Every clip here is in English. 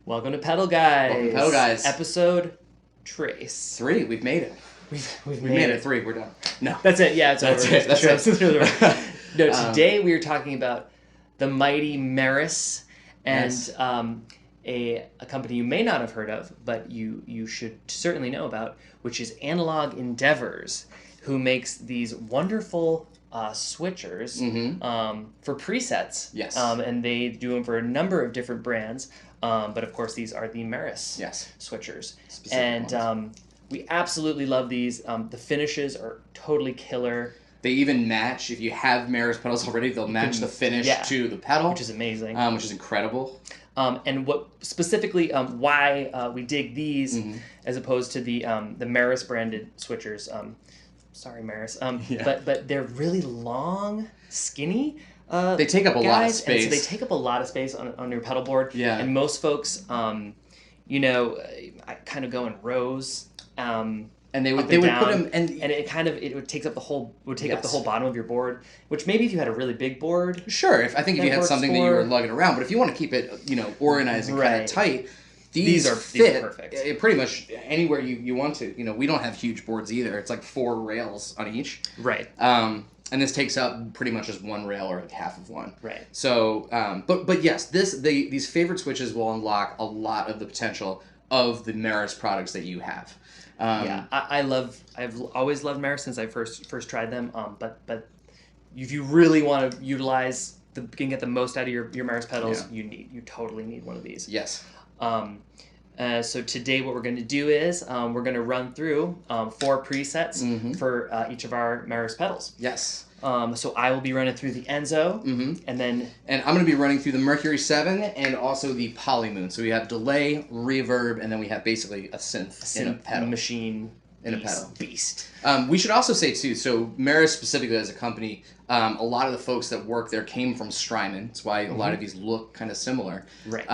Welcome to Pedal Guys. Welcome to Pedal Guys. Episode Trace. 3. We've made it. We've made it. 3. We're done. No. That's it. Yeah, it's That's over. it. That's it. No, today we are talking about the mighty Meris and Yes. A company you may not have heard of, but you should certainly know about, which is Analog Endeavors, who makes these wonderful switchers for presets. Yes. And they do them for a number of different brands. But of course, these are the Meris switchers. Specific and ones. We absolutely love these. The finishes are totally killer. They even match, if you have Meris pedals already, they'll match the finish to the pedal. Which is amazing. Which is incredible. And what specifically why we dig these as opposed to the Meris branded switchers. Sorry, Meris. But they're really long, skinny. They take up a lot of space. And so they take up a lot of space on your pedal board. Yeah. And most folks, I kind of go in rows. And they would put them and it would take up the whole up the whole bottom of your board, which maybe if you had a really big board, sure, if you had something that you were lugging around, but if you want to keep it organized and kind of tight, these are perfect pretty much anywhere you want to. We don't have huge boards either. It's like 4 rails on each, right? And this takes up pretty much just one rail or like half of one, right? So but yes, these favorite switches will unlock a lot of the potential of the Meris products that you have. I've always loved Meris since I first tried them. But if you really want to utilize can get the most out of your Meris pedals, you totally need one of these. Yes. So today what we're going to do is we're going to run through 4 presets for each of our Meris pedals. Yes. So I will be running through the Enzo, and I'm going to be running through the Mercury7 and also the Polymoon. So we have delay, reverb, and then we have basically a synth in a pedal. Machine in a pedal. Beast. We should also say too, so Meris specifically as a company, a lot of the folks that work there came from Strymon. That's why a lot of these look kind of similar. Right.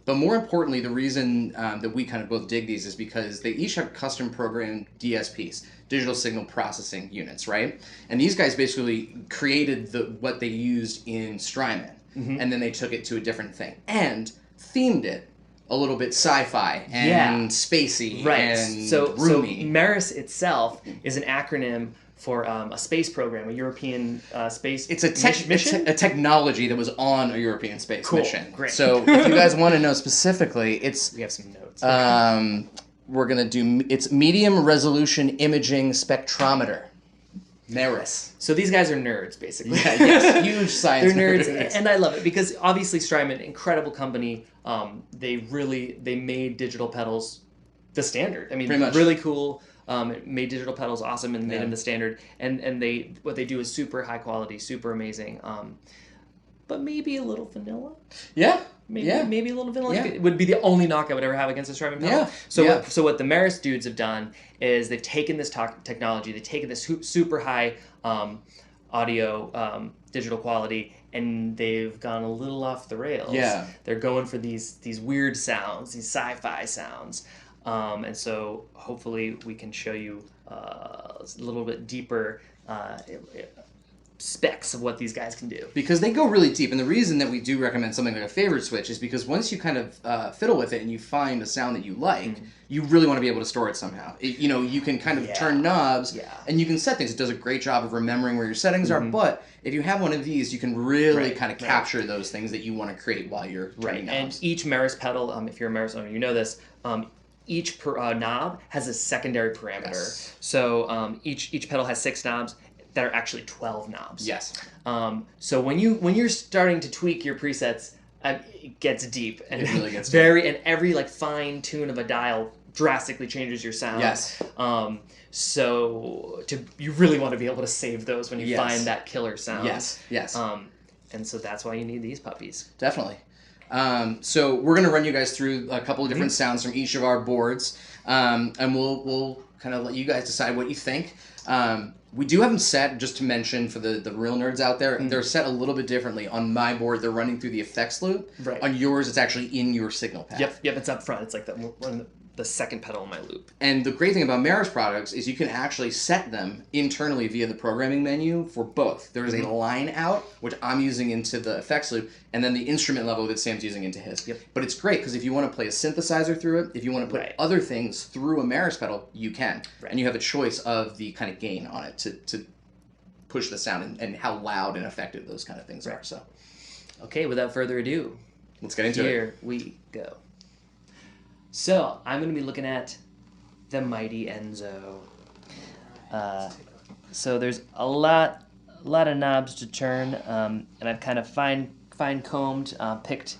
But more importantly, the reason that we kind of both dig these is because they each have custom programmed DSPs, digital signal processing units, right? And these guys basically created what they used in Strymon, and then they took it to a different thing and themed it a little bit sci-fi and spacey and roomy. So Meris itself is an acronym for a space program, a European space mission? It's a technology that was on a European space mission. Great. So if you guys want to know specifically, we have some notes. We're going to it's medium resolution imaging spectrometer. Meris. So these guys are nerds, basically. Yeah, yes, huge science. They're nerds, and I love it because obviously Strymon, incredible company. They made digital pedals the standard. I mean, pretty much. Really cool. Made digital pedals awesome and made them the standard. And what they do is super high quality, super amazing. But maybe a little vanilla. Yeah. Maybe a little vanilla. Yeah. It would be the only knock I would ever have against a Strymon pedal. Yeah. So what the Meris dudes have done is they've taken this technology, they've taken this super high audio digital quality, and they've gone a little off the rails. Yeah. They're going for these weird sounds, these sci-fi sounds. And so hopefully we can show you a little bit deeper specs of what these guys can do. Because they go really deep, and the reason that we do recommend something like a favorite switch is because once you kind of fiddle with it and you find a sound that you like, you really want to be able to store it somehow. You can kind of turn knobs, and you can set things. It does a great job of remembering where your settings are, but if you have one of these, you can really kind of capture those things that you want to create while you're turning knobs. And each Meris pedal, if you're a Meris owner, you know this, each knob has a secondary parameter. Yes. So each pedal has 6 knobs that are actually 12 knobs. Yes. So when you're starting to tweak your presets, it gets deep and it really gets deep. And every fine tune of a dial drastically changes your sound. Yes. So you really want to be able to save those when you find that killer sound. Yes. Yes. And so that's why you need these puppies. Definitely. So we're going to run you guys through a couple of different sounds from each of our boards, and we'll kind of let you guys decide what you think. We do have them set, just to mention for the real nerds out there, they're set a little bit differently. On my board, they're running through the effects loop. Right. On yours, it's actually in your signal path. Yep, it's up front. It's like that one the second pedal in my loop. And the great thing about Meris products is you can actually set them internally via the programming menu for both. There is a line out, which I'm using into the effects loop, and then the instrument level that Sam's using into his. Yep. But it's great because if you want to play a synthesizer through it, if you want to put other things through a Meris pedal, you can. Right. And you have a choice of the kind of gain on it to push the sound and how loud and effective those kind of things are. So, okay, without further ado, let's get into it. Here we go. So I'm going to be looking at the mighty Enzo. So there's a lot of knobs to turn, and I've kind of fine-combed, picked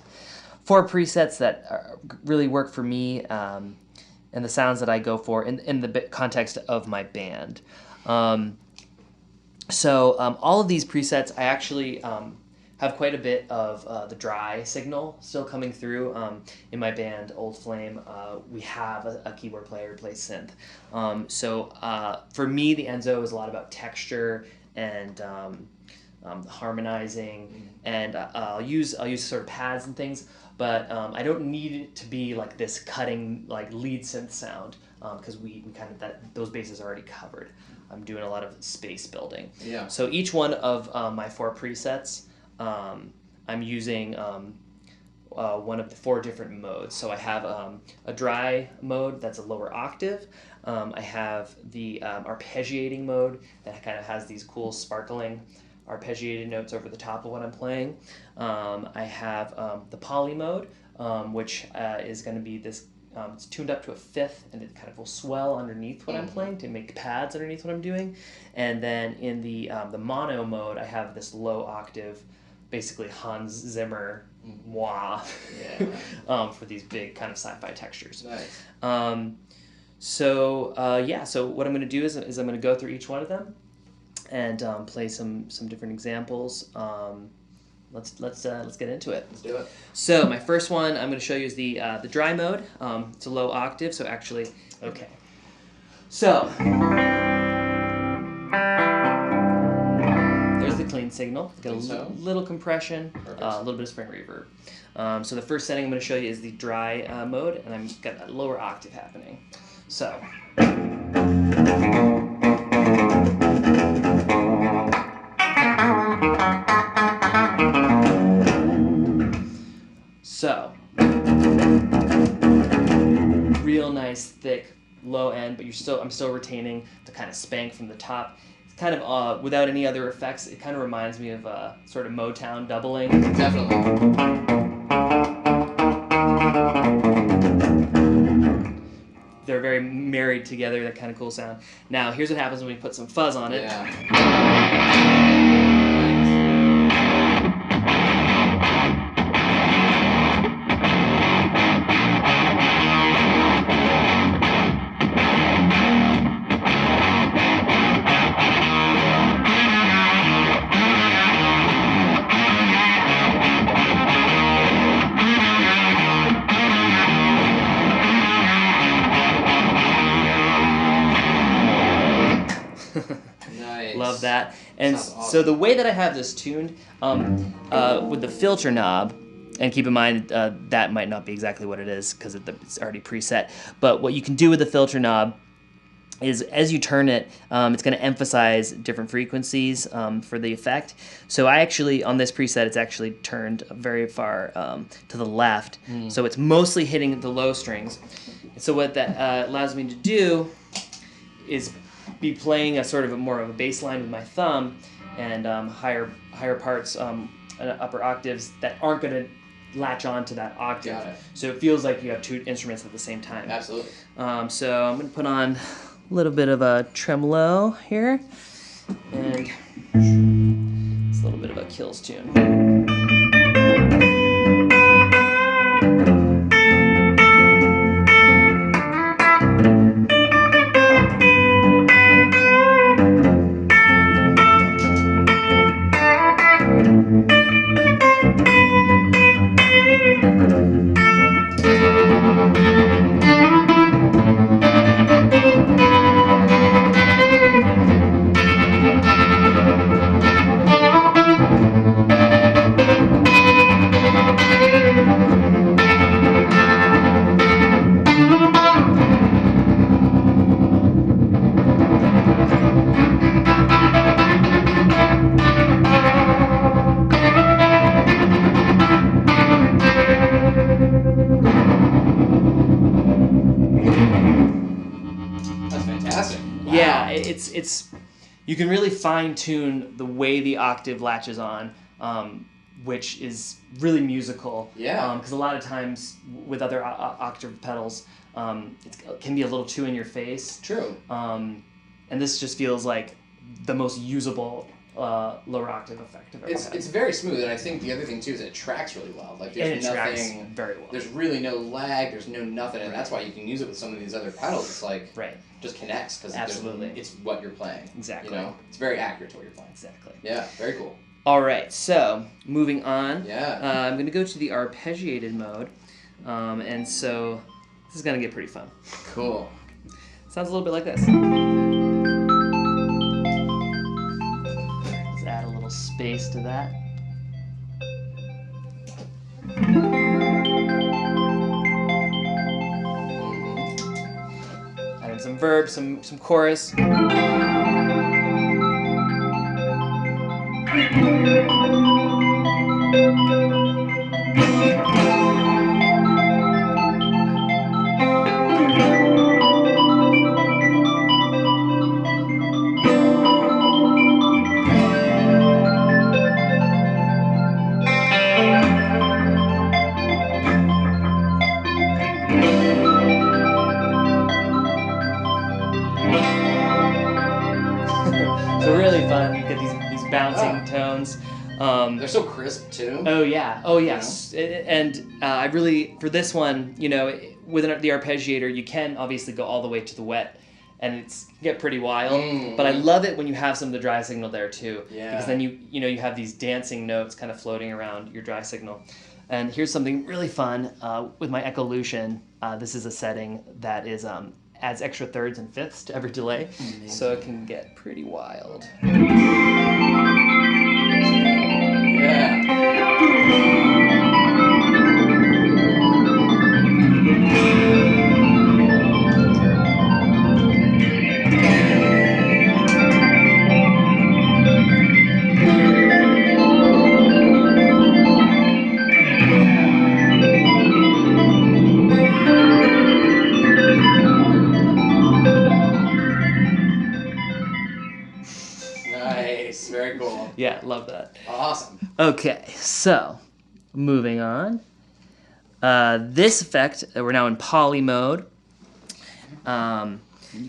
4 presets that really work for me, and the sounds that I go for in the context of my band. So all of these presets, I actually have quite a bit of the dry signal still coming through. In my band, Old Flame, we have a keyboard player who plays synth. So for me, the Enzo is a lot about texture and harmonizing, and I'll use sort of pads and things, but I don't need it to be like this cutting like lead synth sound, because we kind of those bases are already covered. I'm doing a lot of space building. Yeah. So each one of my 4 presets, I'm using one of the 4 different modes. So I have a dry mode that's a lower octave. I have the arpeggiating mode that kind of has these cool sparkling arpeggiated notes over the top of what I'm playing. I have the poly mode, which is going to be this. It's tuned up to a 5th, and it kind of will swell underneath what I'm playing to make pads underneath what I'm doing. And then in the mono mode, I have this low octave, basically Hans Zimmer wah, for these big kind of sci-fi textures. Nice. So what I'm going to do is I'm going to go through each one of them and play some different examples. Let's get into it. Let's do it. So my first one I'm going to show you is the dry mode. It's a low octave, so actually, okay. So there's the clean signal. Got a little compression, a little bit of spring reverb. So the first setting I'm going to show you is the dry mode, and I've got a lower octave happening. So. So, real nice, thick, low end, but I'm still retaining the kind of spank from the top. It's kind of, without any other effects, it kind of reminds me of sort of Motown doubling. Definitely. They're very married together, that kind of cool sound. Now, here's what happens when we put some fuzz on it. Yeah. Nice. Love that. And Awesome. so the way that I have this tuned, with the filter knob, and keep in mind that might not be exactly what it is because it's already preset, but what you can do with the filter knob is as you turn it, it's going to emphasize different frequencies for the effect. So I actually, on this preset, it's actually turned very far to the left, so it's mostly hitting the low strings. And so what that allows me to do is be playing a sort of more of a bass line with my thumb, and higher parts, upper octaves that aren't going to latch on to that octave. Got it. So it feels like you have 2 instruments at the same time. Absolutely. So I'm going to put on a little bit of a tremolo here, and it's a little bit of a Kills tune. Yeah, it's you can really fine tune the way the octave latches on, which is really musical. Yeah. Because a lot of times with other octave pedals, it can be a little too in your face. True. And this just feels like the most usable lower octave effect I've ever had. It's very smooth, and I think the other thing too is it tracks really well. Like there's nothing very well. There's really no lag. There's no nothing, and that's why you can use it with some of these other pedals. It's like just connects because it's what you're playing. Exactly. You know, it's very accurate to what you're playing. Exactly. Yeah, very cool. All right, so moving on. Yeah. I'm going to go to the arpeggiated mode, and so this is going to get pretty fun. Cool. Sounds a little bit like this. Let's add a little space to that. Add in some verb, some chorus. So really fun. You get these bouncing tones. They're so crisp too. Oh yeah. Oh yes. You know? And I really, for this one, you know, with the arpeggiator, you can obviously go all the way to the wet, and it's get pretty wild. But I love it when you have some of the dry signal there too. Yeah. Because then you have these dancing notes kind of floating around your dry signal. And here's something really fun with my echolution. This is a setting that is adds extra thirds and fifths to every delay, so it can get pretty wild. Yeah. Nice, very cool. Yeah, love that. Awesome. Okay, so moving on. This effect, we're now in poly mode. You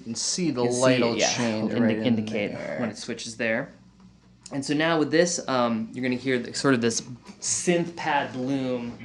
can see the light will change it'll right indicate when it switches there. And so now with this, you're going to hear sort of this synth pad bloom.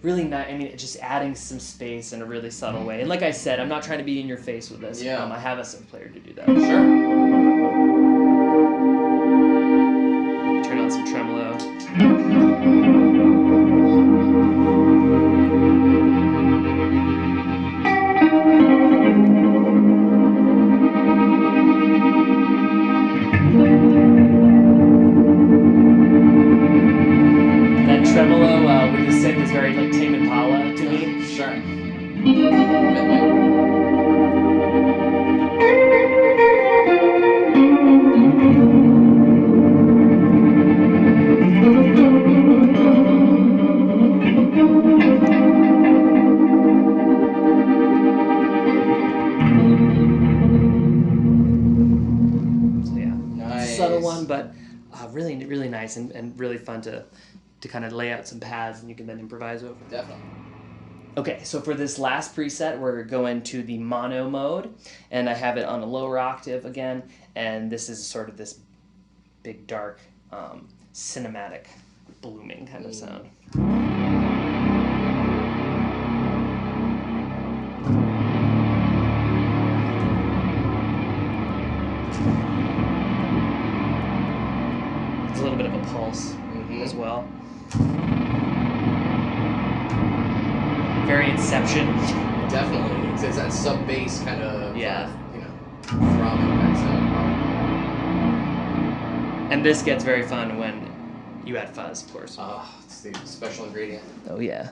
Really nice. I mean, just adding some space in a really subtle way. And like I said, I'm not trying to be in your face with this. Yeah. I have a synth player to do that. Sure. Turn on some tremolo. That tremolo with the synth is very like Tame Impala to me. Sure. So yeah, Nice. it's a subtle one, but really, really nice and really fun to kind of lay out some paths and you can then improvise over. Definitely. Okay, so for this last preset, we're going to the mono mode, and I have it on a lower octave again, and this is sort of this big, dark, cinematic, blooming kind of sound. It's a little bit of a pulse as well. Very Inception. Definitely. It's that sub bass kind of, Yeah. throbbing kind of sound. And this gets very fun when you add fuzz, of course. Oh, it's the special ingredient. Oh, yeah.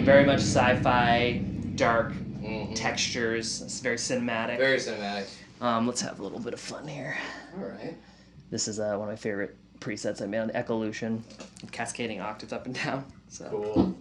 Very much sci-fi, dark textures. It's very cinematic. Very cinematic. Let's have a little bit of fun here. All right. This is one of my favorite presets I made on the Echolution, cascading octaves up and down. So. Cool.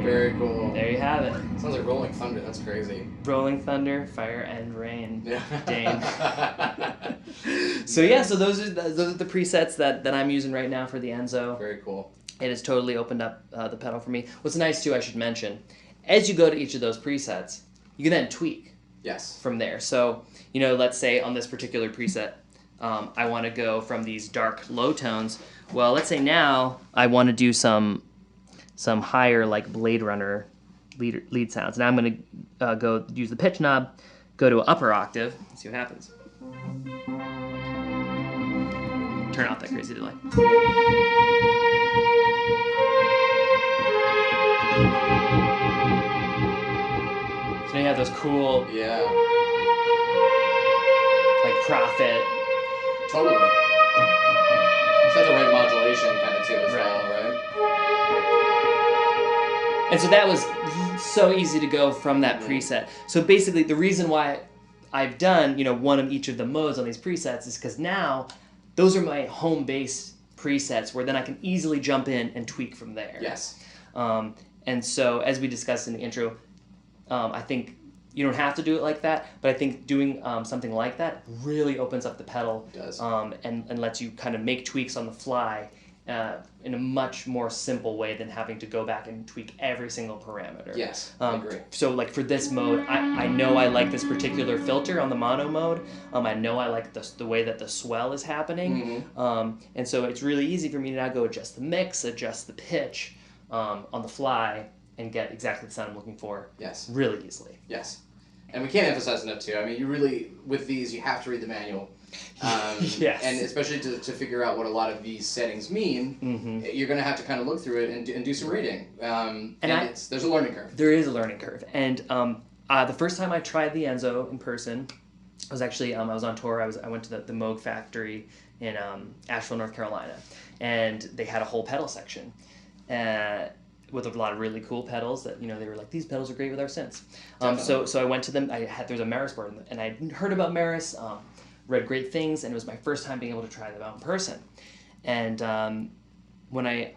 Very cool. There you have it. Sounds like Rolling Thunder. That's crazy. Rolling Thunder, Fire and Rain. Yeah. Dane. So yeah, so those are the presets that I'm using right now for the Enzo. Very cool. It has totally opened up the pedal for me. What's nice too, I should mention, as you go to each of those presets, you can then tweak. Yes. From there. So, you know, let's say on this particular preset, I want to go from these dark low tones. Well, let's say now I want to do some higher, like Blade Runner lead sounds. Now I'm going to go use the pitch knob, go to an upper octave, and see what happens. Turn off that crazy delay. So now you have those cool, Yeah. like Prophet. Totally. It's got the right modulation kind of too as Right. well, right? And so that was so easy to go from that preset. So basically the reason why I've done, you know, one of each of the modes on these presets is because now those are my home base presets where then I can easily jump in and tweak from there. Yes. And so as we discussed in the intro, I think you don't have to do it like that, but I think doing something like that really opens up the pedal. It does. And lets you kind of make tweaks on the fly in a much more simple way than having to go back and tweak every single parameter. Yes, I agree. So like for this mode, I know I like this particular filter on the mono mode. I know I like the way that the swell is happening. And so it's really easy for me to now go adjust the mix, adjust the pitch on the fly, and get exactly the sound I'm looking for. Yes. Really easily. Yes. And we can't emphasize enough too. I mean, you really, with these, you have to read the manual. Yes. And especially to figure out what a lot of these settings mean, you're going to have to kind of look through it and do some reading. There's a learning curve. There is a learning curve. And the first time I tried the Enzo in person, I was actually, I was on tour. I went to the Moog factory in Asheville, North Carolina. And they had a whole pedal section. With a lot of really cool pedals that, you know, they were like, these pedals are great with our synths. So I went to them. There's a Meris board, and I heard about Meris, read great things, and it was my first time being able to try them out in person. And when I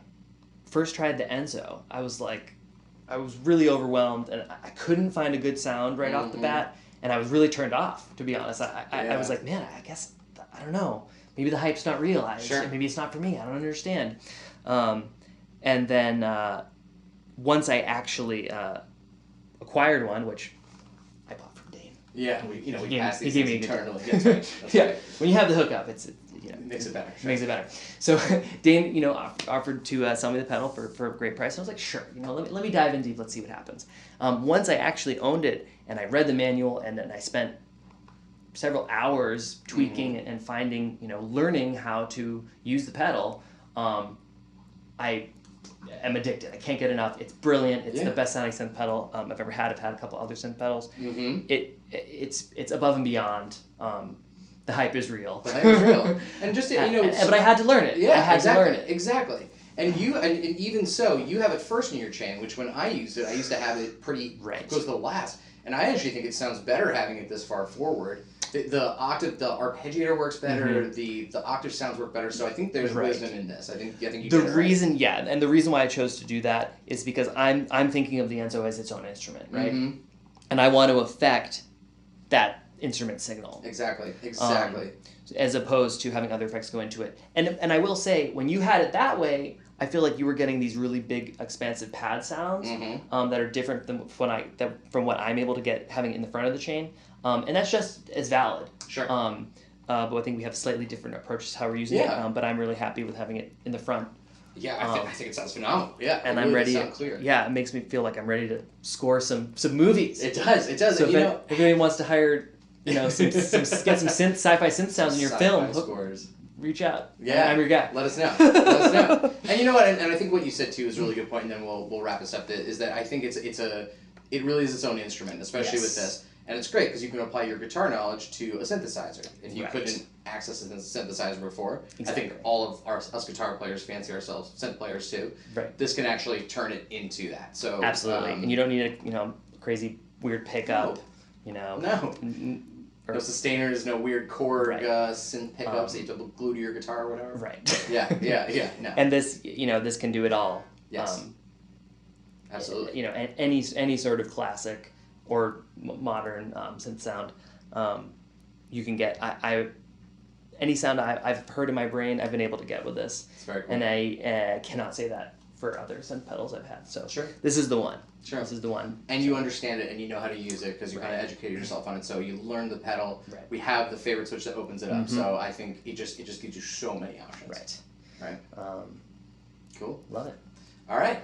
first tried the Enzo, I was really overwhelmed, and I couldn't find a good sound right off the bat, and I was really turned off, to be honest. I was like, man, I guess, I don't know, maybe the hype's not realized. Sure. Maybe it's not for me. I don't understand. And then once I actually acquired one, which I bought from Dane. Yeah, we pass these he gave things me a good internally. That's right. That's yeah, right. when you have the hookup, it Makes it better. Sure. Makes it better. So Dane, you know, offered to sell me the pedal for a great price. And I was like, sure, you know, let me dive in deep. Let's see what happens. Once I actually owned it and I read the manual, and then I spent several hours tweaking and finding, you know, learning how to use the pedal. I am addicted. I can't get enough. It's brilliant. It's the best sounding synth pedal I've ever had. I've had a couple other synth pedals. It's above and beyond The hype is real. The hype is real. And just, but I had to learn it. Yeah, I had exactly, to learn it. Exactly. And even so, you have it first in your chain, which when I used it, I used to have it pretty close to the last. And I actually think it sounds better having it this far forward. The octave, the arpeggiator works better. The octave sounds work better. So I think there's wisdom in this. I think you did it right. And the reason why I chose to do that is because I'm thinking of the Enzo as its own instrument, right? Mm-hmm. And I want to affect that instrument signal. Exactly. As opposed to having other effects go into it. And I will say, when you had it that way, I feel like you were getting these really big, expansive pad sounds that are different than from what I'm able to get having it in the front of the chain. And that's just as valid. Sure. But I think we have slightly different approaches to how we're using it. But I'm really happy with having it in the front. Yeah, I think it sounds phenomenal. Yeah, and I'm ready. Clear. Yeah, it makes me feel like I'm ready to score some movies. It does. So if anyone wants to hire, get some sci-fi synth sounds in your film, scores. Reach out. Yeah, I'm your guy. Let us know. And you know what? And I think what you said too is a really good point. And then we'll wrap this up. Is that I think it really is its own instrument, especially with this. And it's great because you can apply your guitar knowledge to a synthesizer. If you couldn't access a synthesizer before, I think all of us guitar players fancy ourselves synth players too. Right. This can actually turn it into that. So absolutely, and you don't need a crazy weird pickup. No. No sustainers, no weird Korg synth pickups that you have to glue to your guitar or whatever. Right. Yeah. No. And this can do it all. Yes. Absolutely. Any sort of classic or modern synth sound, you can get. Any sound I've heard in my brain, I've been able to get with this. It's very cool. And I cannot say that for other synth pedals I've had. So sure. This is the one. Sure. This is the one. And you understand it and you know how to use it because you kind of educated yourself on it. So you learn the pedal. Right. We have the favorite switch that opens it up. So I think it just gives you so many options. Right. Cool. Love it. All right.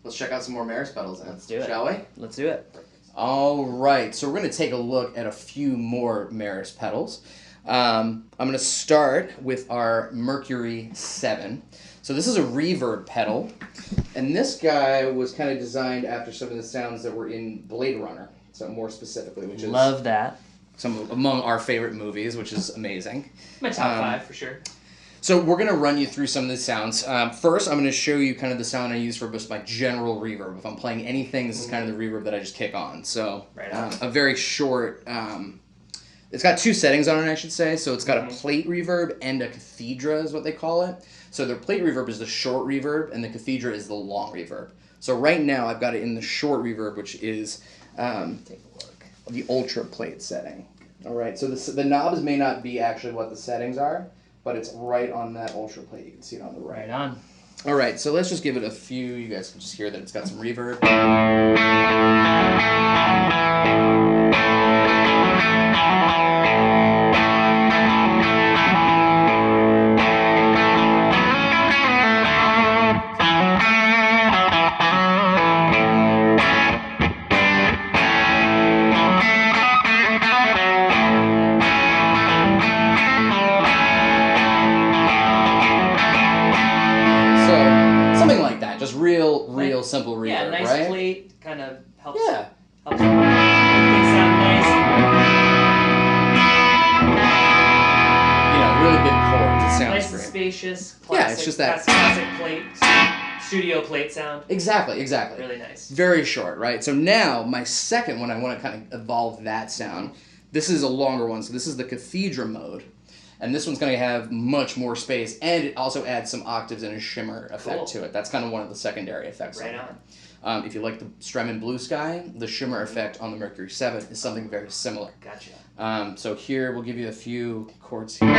Let's check out some more Meris pedals then. Let's do it. Shall we? Let's do it. All right. So we're going to take a look at a few more Meris pedals. I'm going to start with our Mercury7. So this is a reverb pedal, and this guy was kind of designed after some of the sounds that were in Blade Runner, so more specifically, which is love that. Some among our favorite movies, which is amazing. My top 5 for sure. So we're going to run you through some of the sounds. First, I'm going to show you kind of the sound I use for just my general reverb. If I'm playing anything, this is kind of the reverb that I just kick on. So a very short. It's got 2 settings on it, I should say. So it's got a plate reverb and a cathedra is what they call it. So the plate reverb is the short reverb, and the cathedra is the long reverb. So right now I've got it in the short reverb, which is take a look. The ultra plate setting. All right, so the knobs may not be actually what the settings are, but it's right on that ultra plate. You can see it on the right. Right on. All right, so let's just give it a few. You guys can just hear that it's got some reverb. Real simple reverb, yeah, nice right? plate kind of helps. Yeah. Helps make things sound nice. Really big chords. It sounds nice great. And spacious. Classic, it's just that classic plate, studio plate sound. Exactly. Really nice. Very short, right? So now my second one, I want to kind of evolve that sound. This is a longer one, so this is the cathedra mode. And this one's going to have much more space, and it also adds some octaves and a shimmer effect to it. That's kind of one of the secondary effects. Right on. If you like the Stremon Blue Sky, the shimmer effect on the Mercury7 is something very similar. Gotcha. So here, we'll give you a few chords here.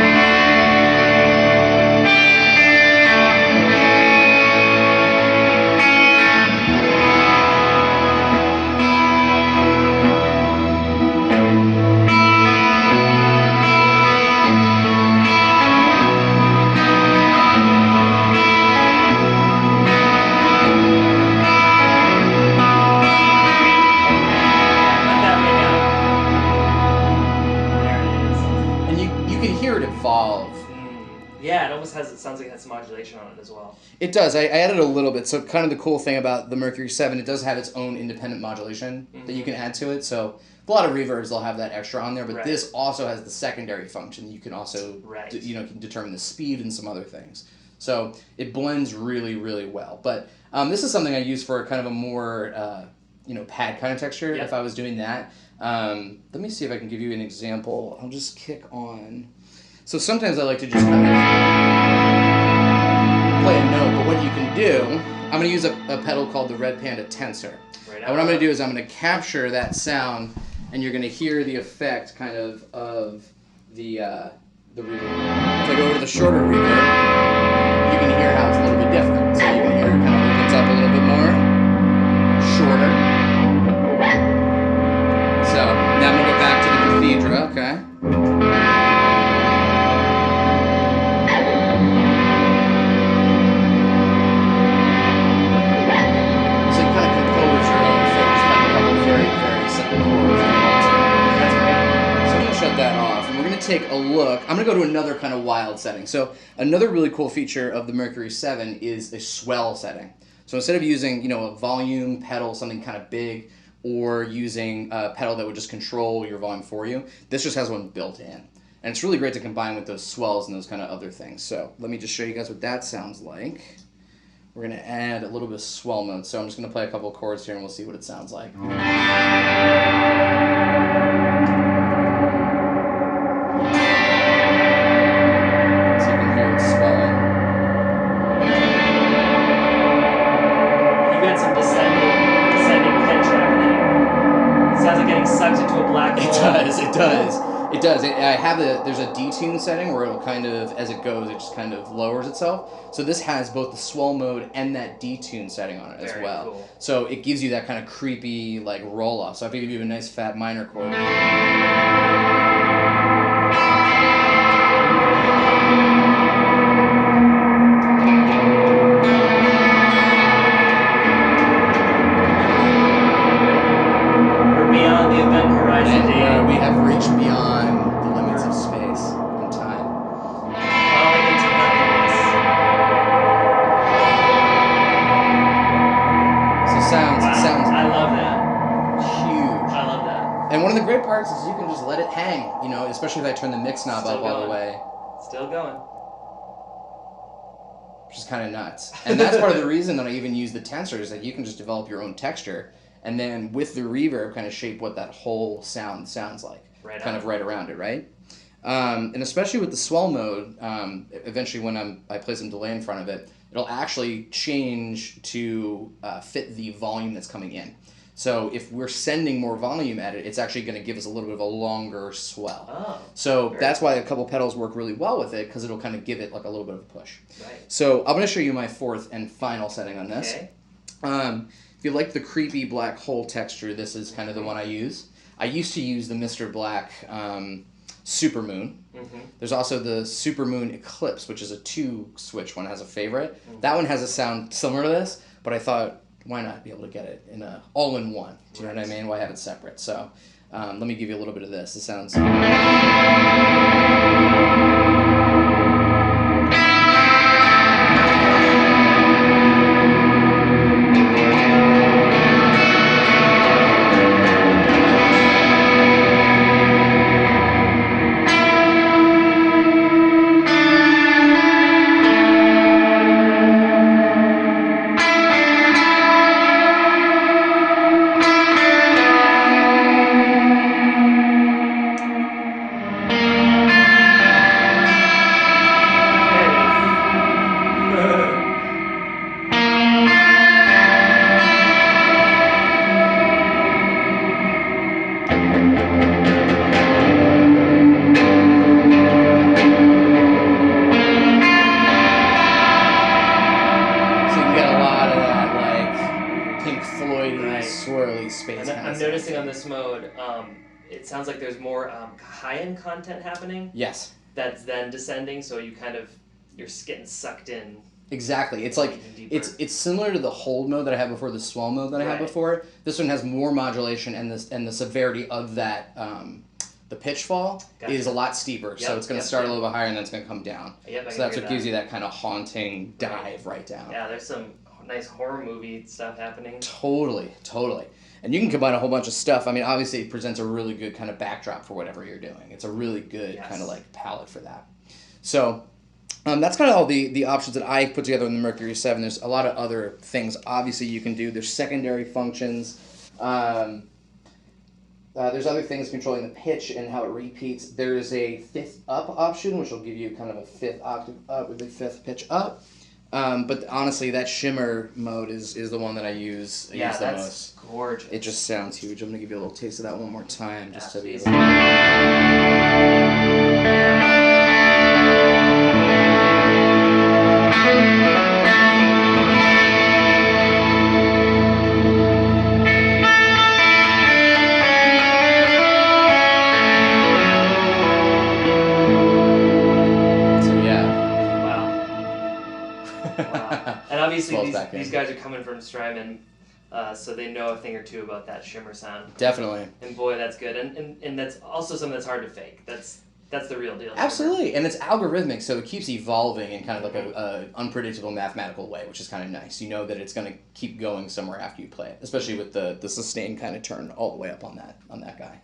It sounds like it has some modulation on it as well. It does. I added a little bit. So kind of the cool thing about the Mercury7, it does have its own independent modulation that you can add to it. So A lot of reverbs, they'll have that extra on there, but Right. this also has the secondary function. You can also, Right. can determine the speed and some other things. So it blends really, really well. But this is something I use for kind of a more, pad kind of texture. Yep. If I was doing that. Let me see if I can give you an example. I'll just kick on. So sometimes I like to just kind of play a note, but what you can do, I'm going to use a pedal called the Red Panda Tensor. Right. And what I'm going to do is I'm going to capture that sound, and you're going to hear the effect kind of the reverb. If I go over to the shorter reverb, you can hear how it's a little bit different. So you can hear it kind of opens up a little bit more, shorter. So now I'm going to go back to the cathedral, okay? So you kind of compose your own thing, just like a couple of very, very simple chords. That's great. So I'm going to shut that off, and we're going to take a look. I'm going to go to another kind of wild setting. So another really cool feature of the Mercury7 is a swell setting. So instead of using, a volume pedal, something kind of big, or using a pedal that would just control your volume for you, this just has one built in. And it's really great to combine with those swells and those kind of other things. So let me just show you guys what that sounds like. We're going to add a little bit of swell mode. So I'm just going to play a couple of chords here and we'll see what it sounds like. So you can hear it swelling. You got some descending pitch happening. Sounds like getting sucked into a black hole. It does. There's a detune setting where it'll kind of, as it goes, it just kind of lowers itself. So this has both the swell mode and that detune setting on it as well. Cool. So it gives you that kind of creepy, like, roll off. So if I give you a nice fat minor chord. We're beyond the event horizon. And we have reached beyond the limits of space and time. Falling into nothingness. So sounds I love that. huge. I love that. And one of the great parts is you can just let it hang, especially if I turn the mix knob Still up all the going. way, Still going. which is kind of nuts. And that's part of the reason that I even use the tensor, is that you can just develop your own texture, and then with the reverb kind of shape what that whole sound sounds like, kind of right around it, right? And especially with the swell mode, eventually when I play some delay in front of it, it'll actually change to fit the volume that's coming in. So if we're sending more volume at it, it's actually going to give us a little bit of a longer swell. Oh, so that's why a couple pedals work really well with it, because it'll kind of give it like a little bit of a push. right. So I'm going to show you my fourth and final setting on this. Okay. If you like the creepy black hole texture, this is kind of the one I use. I used to use the Mr. Black Supermoon. Mm-hmm. There's also the Supermoon Eclipse, which is a 2-switch one, has a favorite. Mm-hmm. That one has a sound similar to this, but I thought, why not be able to get it in a all-in-one? Do you know what I mean? Why have it separate? So let me give you a little bit of this. It sounds... swirly space. I'm noticing on this mode, it sounds like there's more high-end content happening. Yes. That's then descending, so you're getting sucked in. Exactly. It's like it's similar to the hold mode that I had before, the swell mode that I had before. This one has more modulation, and the severity of that the pitch fall is a lot steeper. So it's going to start a little bit higher, and then it's going to come down. So that's what gives you that kind of haunting dive right down. Yeah, there's some. Oh, nice horror movie stuff happening. Totally. And you can combine a whole bunch of stuff. I mean, obviously it presents a really good kind of backdrop for whatever you're doing. It's a really good kind of like palette for that. So that's kind of all the options that I put together in the Mercury7. There's a lot of other things obviously you can do. There's secondary functions. There's other things controlling the pitch and how it repeats. There's a fifth up option, which will give you kind of a fifth octave up with a fifth pitch up. But honestly, that shimmer mode is the one that I use the most. That's gorgeous. It just sounds huge. I'm going to give you a little taste of that one more time. Just to be obviously these guys are coming from Strymon, so they know a thing or two about that shimmer sound. Definitely. And boy, that's good. And that's also something that's hard to fake. That's the real deal. Absolutely. And it's algorithmic, so it keeps evolving in kind of like a unpredictable mathematical way, which is kind of nice. You know that it's going to keep going somewhere after you play it, especially with the sustained kind of turn all the way up on that guy.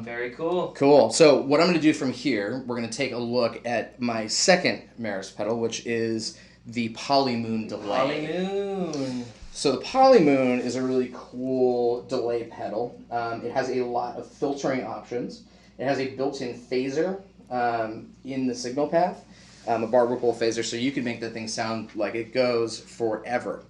Very cool. Cool. So what I'm going to do from here, we're going to take a look at my second Meris pedal, which is the Polymoon delay. Polymoon. So the Polymoon is a really cool delay pedal. It has a lot of filtering options. It has a built-in phaser in the signal path, a bar ripple phaser, so you can make the thing sound like it goes forever.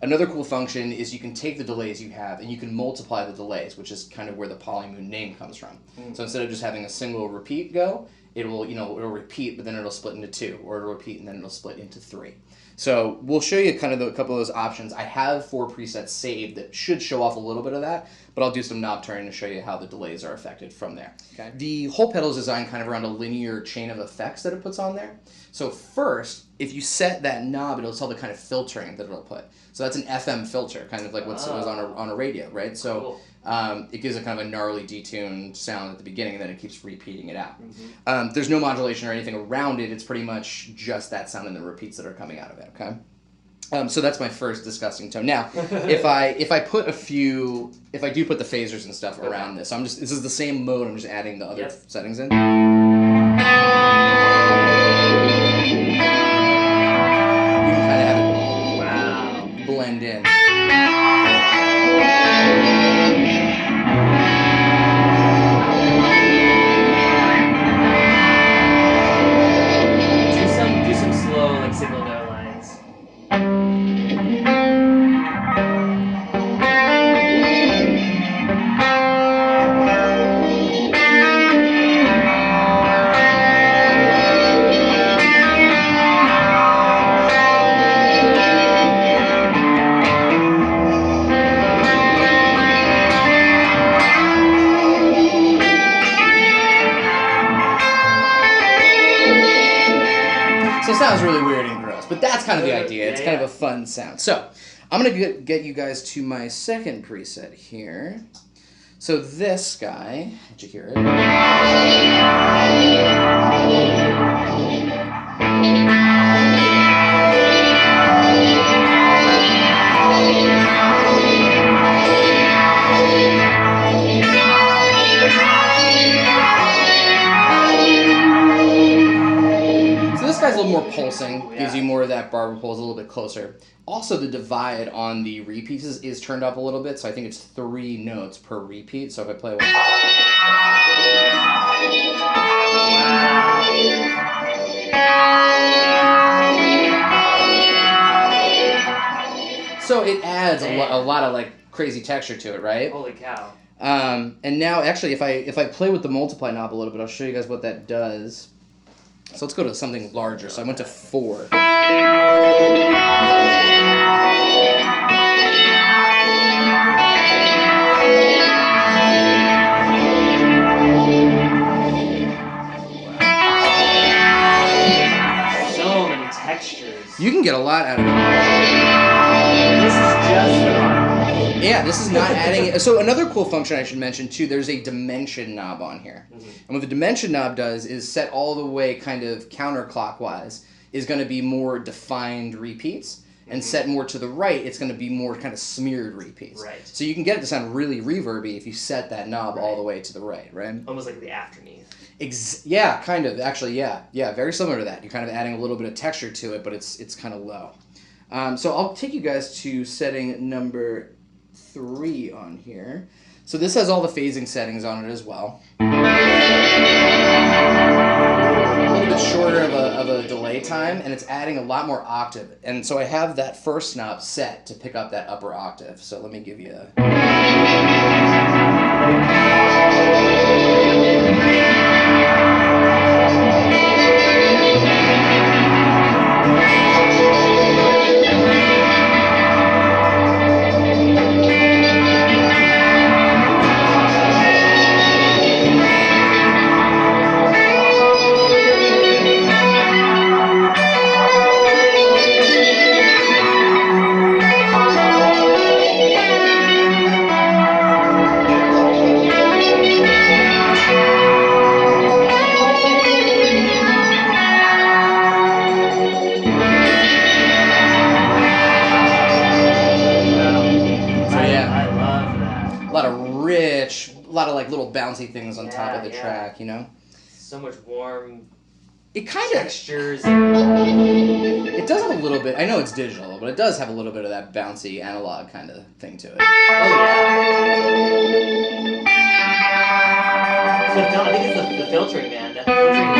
Another cool function is you can take the delays you have and you can multiply the delays, which is kind of where the Polymoon name comes from. So instead of just having a single repeat go, it'll repeat, but then it'll split into 2, or it'll repeat and then it'll split into 3. So we'll show you kind of a couple of those options. I have 4 presets saved that should show off a little bit of that, but I'll do some knob turning to show you how the delays are affected from there. Okay. The whole pedal is designed kind of around a linear chain of effects that it puts on there. So first, if you set that knob, it'll tell the kind of filtering that it'll put. So that's an FM filter, kind of like what was on a radio, right? So cool. It gives a kind of a gnarly detuned sound at the beginning, and then it keeps repeating it out. There's no modulation or anything around it. It's pretty much just that sound and the repeats that are coming out of it. Okay. So that's my first disgusting tone. Now, if I do put the phasers and stuff around this, this is the same mode. I'm just adding the other settings in. You can kind of have it blend in. Do some slow like signal note lines. So it sounds really weird and gross, but that's kind of the idea. It's kind of a fun sound. So I'm going to get you guys to my second preset here. So this guy, did you hear it? This guy's a little more pulsing, gives you more of that barber pulse, a little bit closer. Also, the divide on the repeats is turned up a little bit, so I think it's 3 notes per repeat. So if I play one... So it adds a lot of like crazy texture to it, right? Holy cow. And now, actually, if I play with the multiply knob a little bit, I'll show you guys what that does. So let's go to something larger. So I went to 4. So many textures. You can get a lot out of it. This is just fun. Yeah, this is not adding... So another cool function I should mention, too, there's a dimension knob on here. And what the dimension knob does is set all the way kind of counterclockwise is going to be more defined repeats. and set more to the right, it's going to be more kind of smeared repeats. Right. So you can get it to sound really reverby if you set that knob all the way to the right, right? Almost like the afterneath. Yeah, kind of. Actually, yeah, very similar to that. You're kind of adding a little bit of texture to it, but it's kind of low. So I'll take you guys to setting number 3 on here. So this has all the phasing settings on it as well. A little bit shorter of a delay time, and it's adding a lot more octave. And so I have that first knob set to pick up that upper octave. So let me give you a... little bouncy things on top of the track, you know? So much warm it kind of textures. It does have a little bit, I know it's digital, but it does have a little bit of that bouncy analog kind of thing to it. Oh yeah. So I think it's the filtering, man. That filtering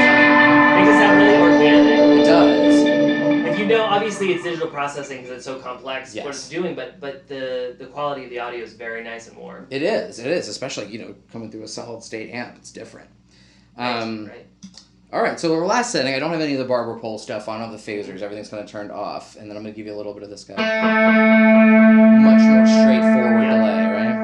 makes it sound really organic. It does. Like, you know, obviously it's digital processing because it's so complex yes. what it's doing, but the quality of the audio is very nice and warm. It is, especially, you know, coming through a solid state amp, it's different. Right. All right, so our last setting, I don't have any of the barber pole stuff on, I don't have the phasers, everything's kind of turned off, and then I'm going to give you a little bit of this guy. Much more straightforward delay, right?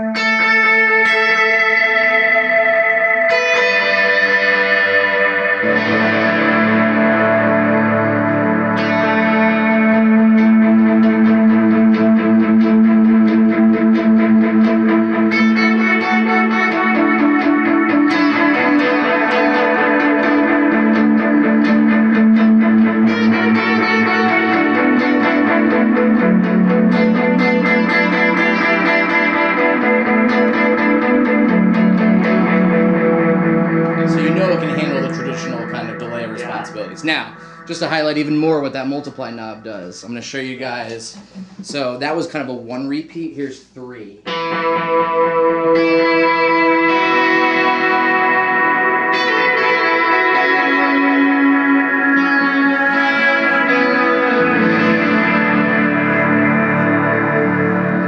Now, just to highlight even more what that multiply knob does, I'm going to show you guys. So that was kind of a 1 repeat. Here's 3.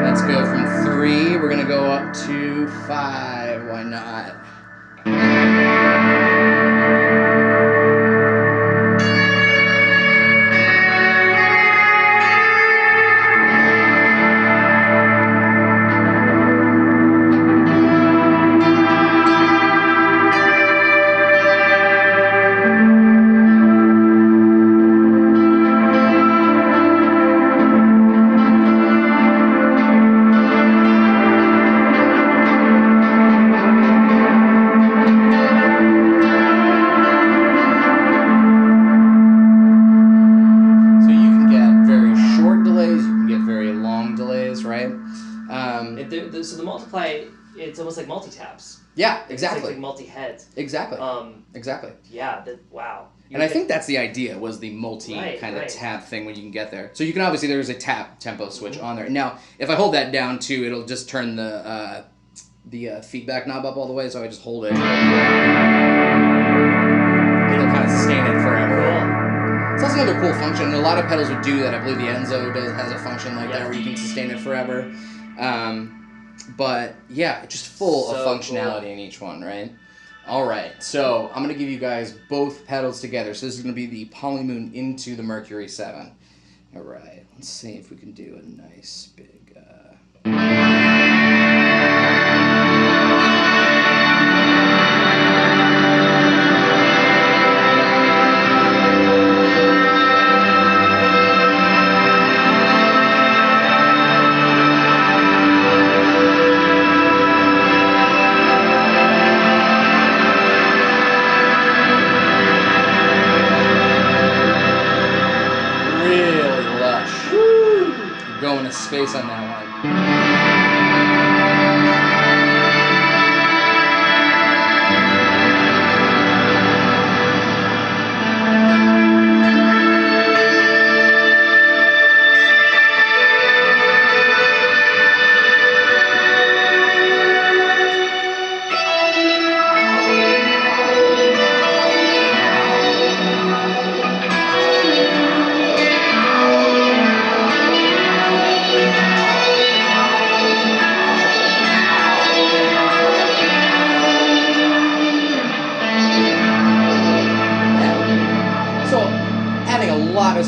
Let's go from 3. We're going to go up to 5. Why not? So the multiply, it's almost like multi-taps. Yeah, exactly. It's like multi-heads. Exactly. Exactly. Yeah, wow. And I think that's the idea, was the multi kind of tap thing when you can get there. So you can obviously, there's a tap tempo switch on there. Now, if I hold that down too, it'll just turn the feedback knob up all the way, so I just hold it. It'll kind of sustain it forever. Cool. So that's another cool function. And a lot of pedals would do that. I believe the Enzo has a function like that where you can sustain it forever. But yeah, just full of functionality in each one, right? All right, so I'm going to give you guys both pedals together. So this is going to be the Polymoon into the Mercury7. All right, let's see if we can do a nice big... bass on that one.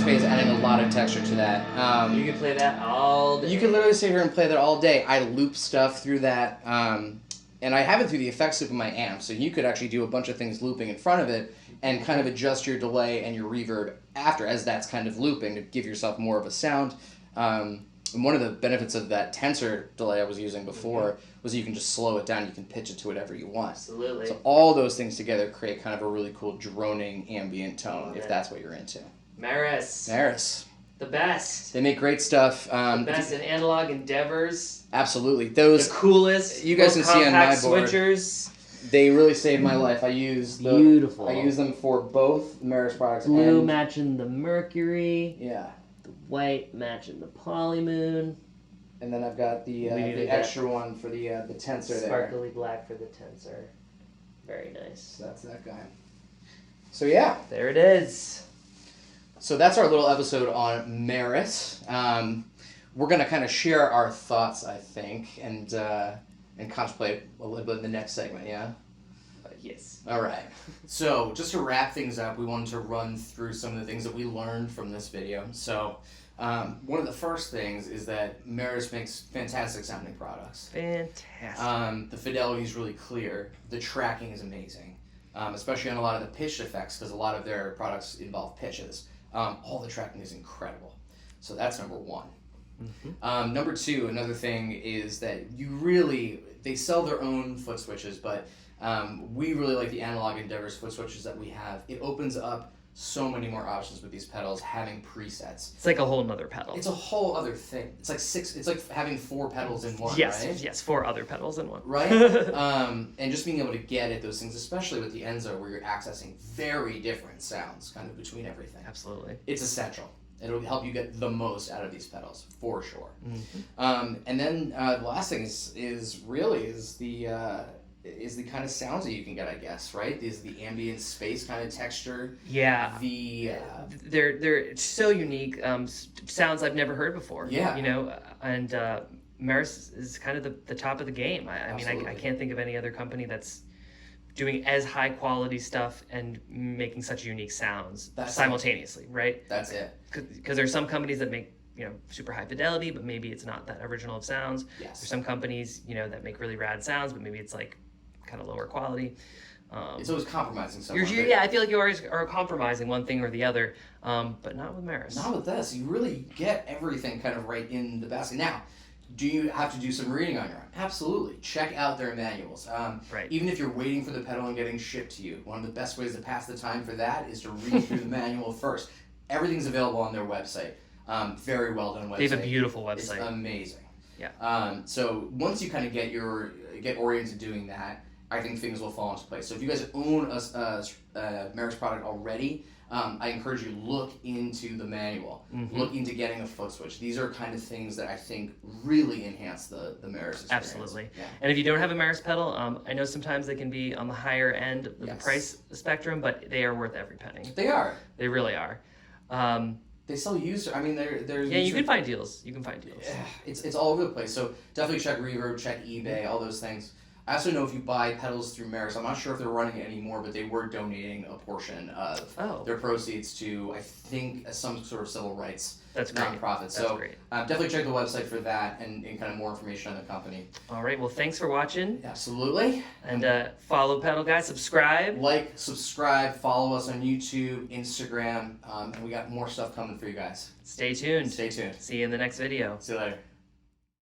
Adding a lot of texture to that. You can play that all day. You can literally sit here and play that all day. I loop stuff through that, and I have it through the effects loop in my amp, so you could actually do a bunch of things looping in front of it and kind of adjust your delay and your reverb after as that's kind of looping to give yourself more of a sound. And one of the benefits of that tensor delay I was using before was you can just slow it down. You can pitch it to whatever you want. Absolutely. So all those things together create kind of a really cool droning ambient tone if that's what you're into. Meris. The best. They make great stuff. The best in analog endeavors. Absolutely. Those the coolest. You guys can see on my board. Switchers. They really saved my life. I use Beautiful. I use them for both Meris products. Blue matching the Mercury. Yeah. The white matching the Polymoon. And then I've got the extra one for the tensor there. Sparkly black for the tensor. Very nice. So that's that guy. So yeah. There it is. So that's our little episode on Meris. We're going to kind of share our thoughts, I think, and contemplate a little bit in the next segment, yeah? Yes. All right. So just to wrap things up, we wanted to run through some of the things that we learned from this video. So one of the first things is that Meris makes fantastic sounding products. Fantastic. The fidelity is really clear. The tracking is amazing, especially on a lot of the pitch effects, because a lot of their products involve pitches. All the tracking is incredible. So that's number one. Mm-hmm. Number two, another thing is that they sell their own foot switches, but we really like the Analog Endeavors foot switches that we have. It opens up so many more options with these pedals, having presets. It's like a whole nother pedal. It's a whole other thing. It's like having 4 pedals in one, yes, right? Yes, 4 other pedals in one. Right? And just being able to get at those things, especially with the Enzo, where you're accessing very different sounds kind of between everything. Absolutely. It's essential. It'll help you get the most out of these pedals, for sure. Mm-hmm. And then the last thing is the kind of sounds that you can get, I guess, right? Is the ambient space kind of texture. Yeah. They're so unique. Sounds I've never heard before. Yeah. You know, and Meris is kind of the top of the game. I mean, I can't think of any other company that's doing as high quality stuff and making such unique sounds simultaneously, right? That's it. Because there's some companies that make, you know, super high fidelity, but maybe it's not that original of sounds. Yes. There's some companies, you know, that make really rad sounds, but maybe it's like kind of lower quality. It's always compromising something. Yeah, I feel like you always are compromising one thing or the other, but not with Meris. Not with this. You really get everything kind of right in the basket. Now, do you have to do some reading on your own? Absolutely. Check out their manuals. Right. Even if you're waiting for the pedal and getting shipped to you, one of the best ways to pass the time for that is to read through the manual first. Everything's available on their website. Very well done website. They have a beautiful website. It's amazing. Yeah. So once you kind of get oriented doing that, I think things will fall into place. So if you guys own a Meris product already, I encourage you to look into the manual. Mm-hmm. Look into getting a foot switch. These are kind of things that I think really enhance the Meris experience. Absolutely. Yeah. And if you don't have a Meris pedal, I know sometimes they can be on the higher end of the price spectrum, but they are worth every penny. They are. They really are. They sell used. I mean, they're. Yeah, you can find deals. It's all over the place. So definitely check Reverb, check eBay, all those things. I also know if you buy pedals through Meris, I'm not sure if they're running it anymore, but they were donating a portion of their proceeds to, I think, some sort of civil rights nonprofit. So definitely check the website for that and kind of more information on the company. All right. Well, thanks for watching. Absolutely. And follow Pedal Guy, subscribe. Like, subscribe, follow us on YouTube, Instagram, and we got more stuff coming for you guys. Stay tuned. Stay tuned. See you in the next video. See you later.